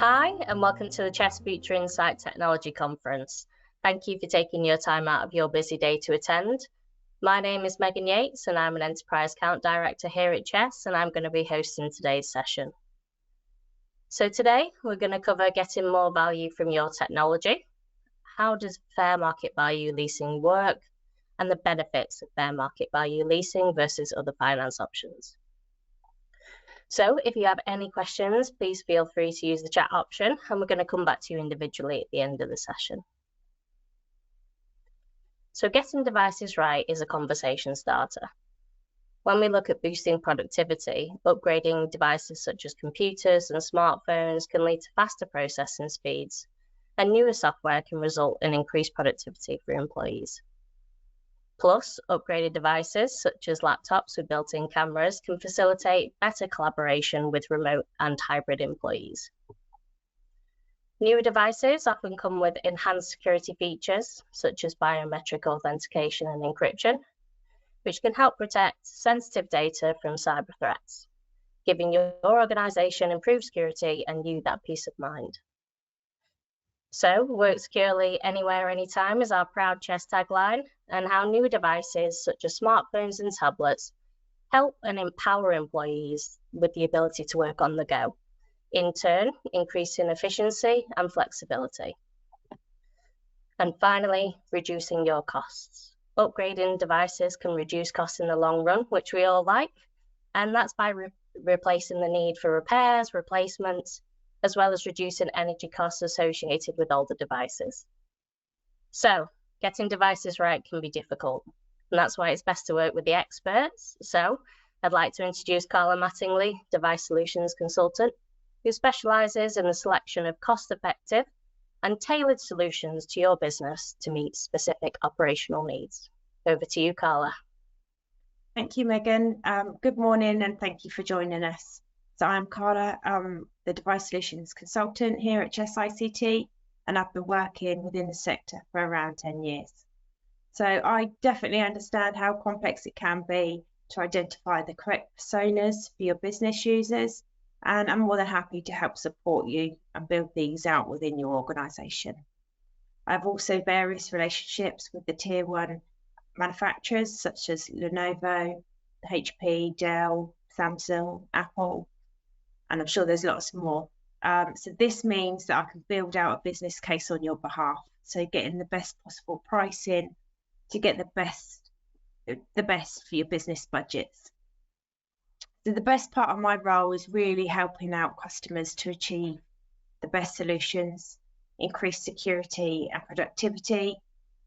Hi, and welcome to the Chess Future Insight Technology Conference. Thank you for taking your time out of your busy day to attend. My name is Megan Yates, and I'm an Enterprise Account Director here at Chess, and I'm going to be hosting today's session. So today, we're going to cover getting more value from your technology. How does fair market value leasing work? And the benefits of fair market value leasing versus other finance options. So if you have any questions, please feel free to use the chat option, and we're going to come back to you individually at the end of the session. So getting devices right is a conversation starter. When we look at boosting productivity, upgrading devices such as computers and smartphones can lead to faster processing speeds, and newer software can result in increased productivity for employees. Plus, upgraded devices such as laptops with built-in cameras can facilitate better collaboration with remote and hybrid employees. Newer devices often come with enhanced security features such as biometric authentication and encryption, which can help protect sensitive data from cyber threats, giving your organization improved security and you that peace of mind. So, work securely anywhere, anytime is our proud Chess tagline, and how new devices such as smartphones and tablets help and empower employees with the ability to work on the go, in turn increasing efficiency and flexibility. And finally, reducing your costs. Upgrading devices can reduce costs in the long run, which we all like, and that's by replacing the need for repairs, replacements, as well as reducing energy costs associated with older devices. So, getting devices right can be difficult, and that's why it's best to work with the experts. So, I'd like to introduce Carla Mattingly, Device Solutions Consultant, who specialises in the selection of cost-effective and tailored solutions to your business to meet specific operational needs. Over to you, Carla. Thank you, Megan. Good morning, and thank you for joining us. So I'm Carla, the Device Solutions Consultant here at Chess ICT, and I've been working within the sector for around 10 years. So I definitely understand how complex it can be to identify the correct personas for your business users, and I'm more than happy to help support you and build these out within your organisation. I have also various relationships with the Tier 1 manufacturers such as Lenovo, HP, Dell, Samsung, Apple, and I'm sure there's lots more. So this means that I can build out a business case on your behalf. So getting the best possible pricing to get the best for your business budgets. So the best part of my role is really helping out customers to achieve the best solutions, increase security and productivity,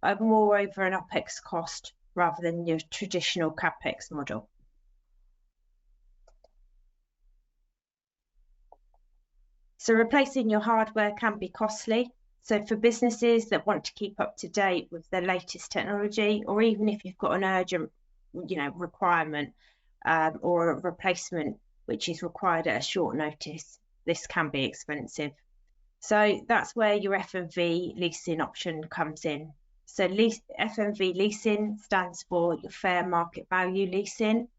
but moreover an OPEX cost rather than your traditional CAPEX model. So replacing your hardware can be costly. So for businesses that want to keep up to date with the latest technology, or even if you've got an urgent, requirement or a replacement which is required at a short notice, this can be expensive. So that's where your F&V leasing option comes in. So F&V leasing stands for your fair market value leasing.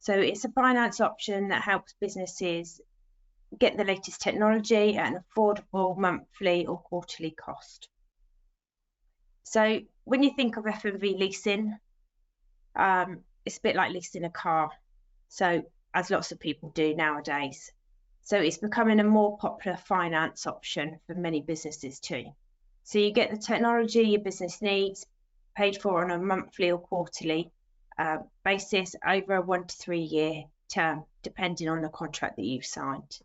So it's a finance option that helps businesses get the latest technology at an affordable monthly or quarterly cost. So when you think of F&V leasing, it's a bit like leasing a car. So as lots of people do nowadays. So it's becoming a more popular finance option for many businesses too. So you get the technology your business needs paid for on a monthly or quarterly basis over a 1 to 3 year term, depending on the contract that you've signed.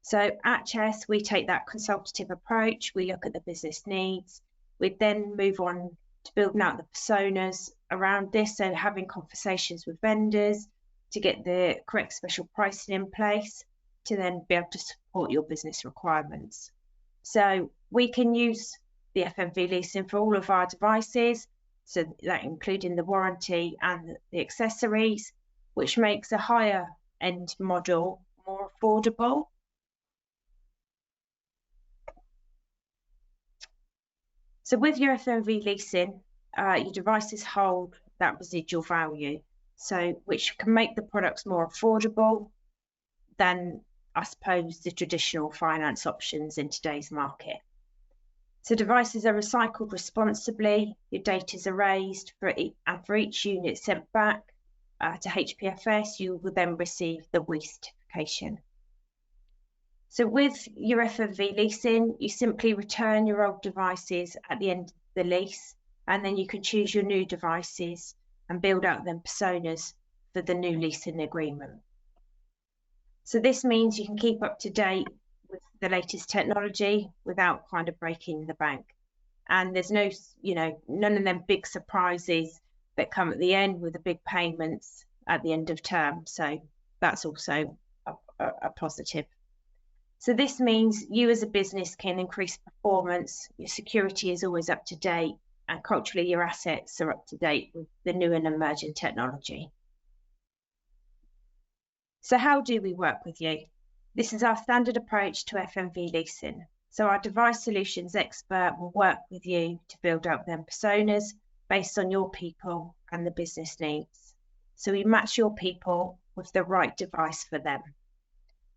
So at Chess, we take that consultative approach. We look at the business needs. We then move on to building out the personas around this. So having conversations with vendors to get the correct special pricing in place to then be able to support your business requirements. So we can use the F&V leasing for all of our devices. So that including the warranty and the accessories, which makes a higher end model more affordable. So with your F&V leasing, your devices hold that residual value, so which can make the products more affordable than I suppose, the traditional finance options in today's market. So devices are recycled responsibly, your data is erased, and for each unit sent back to HPFS, you will then receive the WEEE certification. So with your FMV leasing, you simply return your old devices at the end of the lease, and then you can choose your new devices and build out them personas for the new leasing agreement. So this means you can keep up to date with the latest technology without kind of breaking the bank. And there's no, none of them big surprises that come at the end with the big payments at the end of term. So that's also a positive. So this means you as a business can increase performance, your security is always up to date, and culturally your assets are up to date with the new and emerging technology. So how do we work with you? This is our standard approach to FMV leasing. So our device solutions expert will work with you to build up them personas based on your people and the business needs. So we match your people with the right device for them.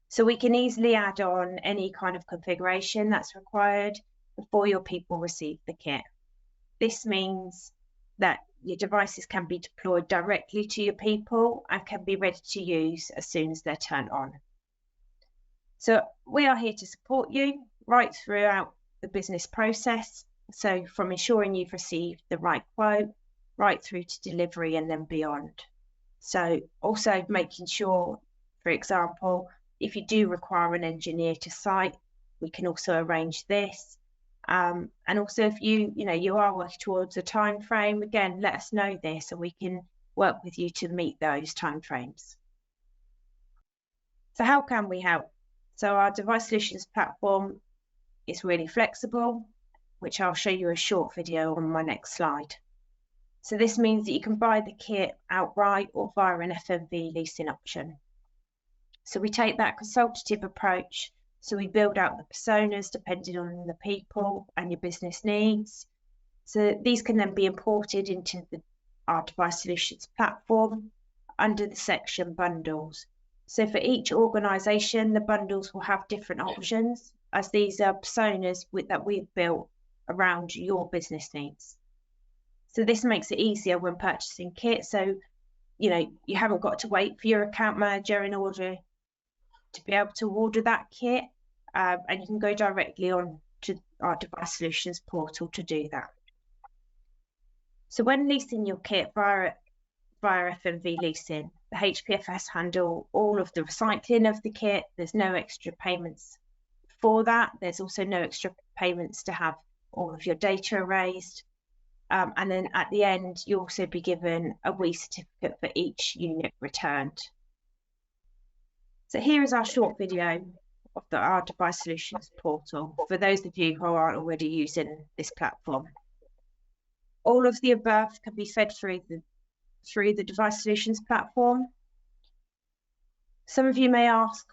So we can easily add on any kind of configuration that's required before your people receive the kit. This means that your devices can be deployed directly to your people and can be ready to use as soon as they're turned on. So we are here to support you right throughout the business process. So from ensuring you've received the right quote, right through to delivery and then beyond. So also making sure, for example, if you do require an engineer to site, we can also arrange this. And also if you are working towards a time frame, again, let us know this and we can work with you to meet those time frames. So how can we help? So our device solutions platform is really flexible, which I'll show you a short video on my next slide. So this means that you can buy the kit outright or via an FMV leasing option. So we take that consultative approach. So we build out the personas depending on the people and your business needs. So these can then be imported into our device solutions platform under the section bundles. So for each organisation, the bundles will have different options as these are personas that we've built around your business needs. So this makes it easier when purchasing kit. So, you haven't got to wait for your account manager in order to be able to order that kit, and you can go directly on to our device solutions portal to do that. So when leasing your kit via FMV leasing, the HPFS handle all of the recycling of the kit. There's no extra payments for that. There's also no extra payments to have all of your data erased. And then at the end, you'll also be given a WEEE certificate for each unit returned. So here is our short video of our device solutions portal for those of you who aren't already using this platform. All of the above can be fed through the device solutions platform. Some of you may ask,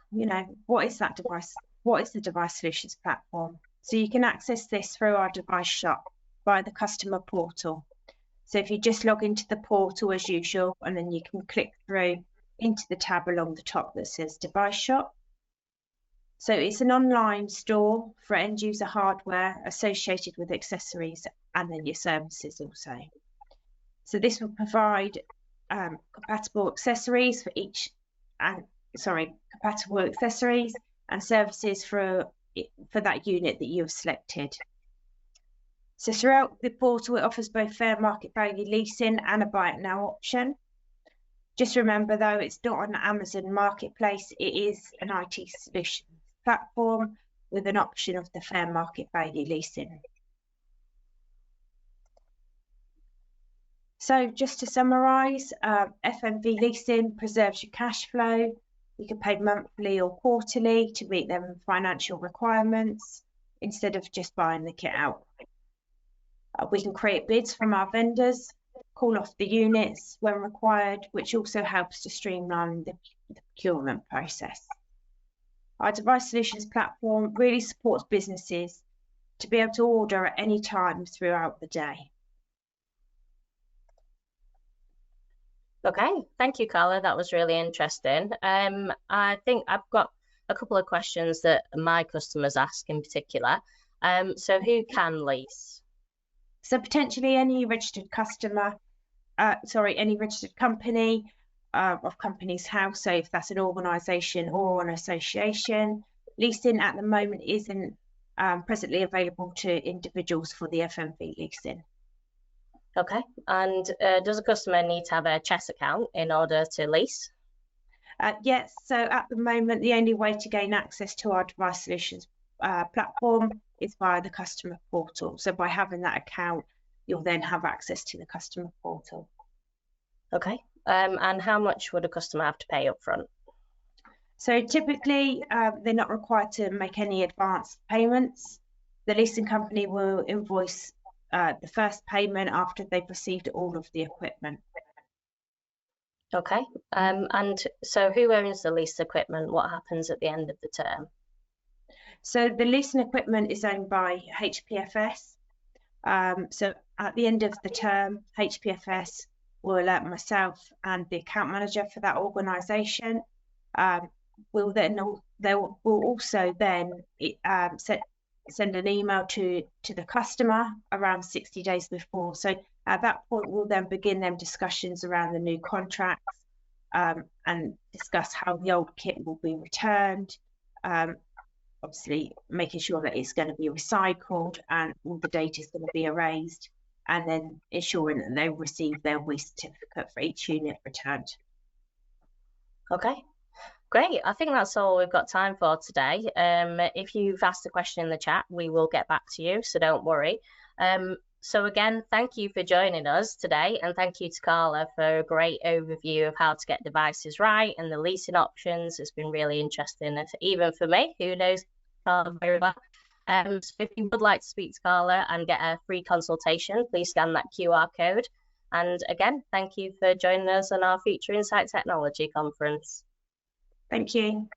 what is that device? What is the device solutions platform? So you can access this through our device shop via the customer portal. So if you just log into the portal as usual, and then you can click through into the tab along the top that says device shop. So it's an online store for end user hardware associated with accessories and then your services also. So this will provide compatible accessories and services for that unit that you have selected. So throughout the portal, it offers both fair market value leasing and a buy it now option. Just remember though, it's not an Amazon marketplace, it is an IT solution platform with an option of the fair market value leasing. So just to summarise, FMV leasing preserves your cash flow. You can pay monthly or quarterly to meet them financial requirements instead of just buying the kit out. We can create bids from our vendors, call off the units when required, which also helps to streamline the procurement process. Our device solutions platform really supports businesses to be able to order at any time throughout the day. Okay, thank you, Carla. That was really interesting. I think I've got a couple of questions that my customers ask in particular. So who can lease? So potentially any registered customer, any registered company of Companies House. So if that's an organisation or an association, leasing at the moment isn't presently available to individuals for the FMV leasing. Okay. And does a customer need to have a chess account in order to lease? Yes. So at the moment, the only way to gain access to our device solutions platform is via the customer portal. So by having that account, you'll then have access to the customer portal. Okay. And how much would a customer have to pay up front? So typically, they're not required to make any advance payments. The leasing company will invoice the first payment after they've received all of the equipment. Okay. And so who owns the leased equipment? What happens at the end of the term? So the leasing equipment is owned by HPFS. So at the end of the term, HPFS will alert myself and the account manager for that organisation. They will also then send an email to the customer around 60 days before. So at that point, we'll then begin them discussions around the new contracts and discuss how the old kit will be returned. Obviously, making sure that it's going to be recycled and all the data is going to be erased, and then ensuring that they receive their waste certificate for each unit returned. Okay. Great. I think that's all we've got time for today. If you've asked a question in the chat, we will get back to you, so don't worry. So again, thank you for joining us today, and thank you to Carla for a great overview of how to get devices right and the leasing options. It's been really interesting, even for me, who knows Carla very well. So if you would like to speak to Carla and get a free consultation, please scan that QR code. And again, thank you for joining us on our Future Insight Technology Conference. Thank you.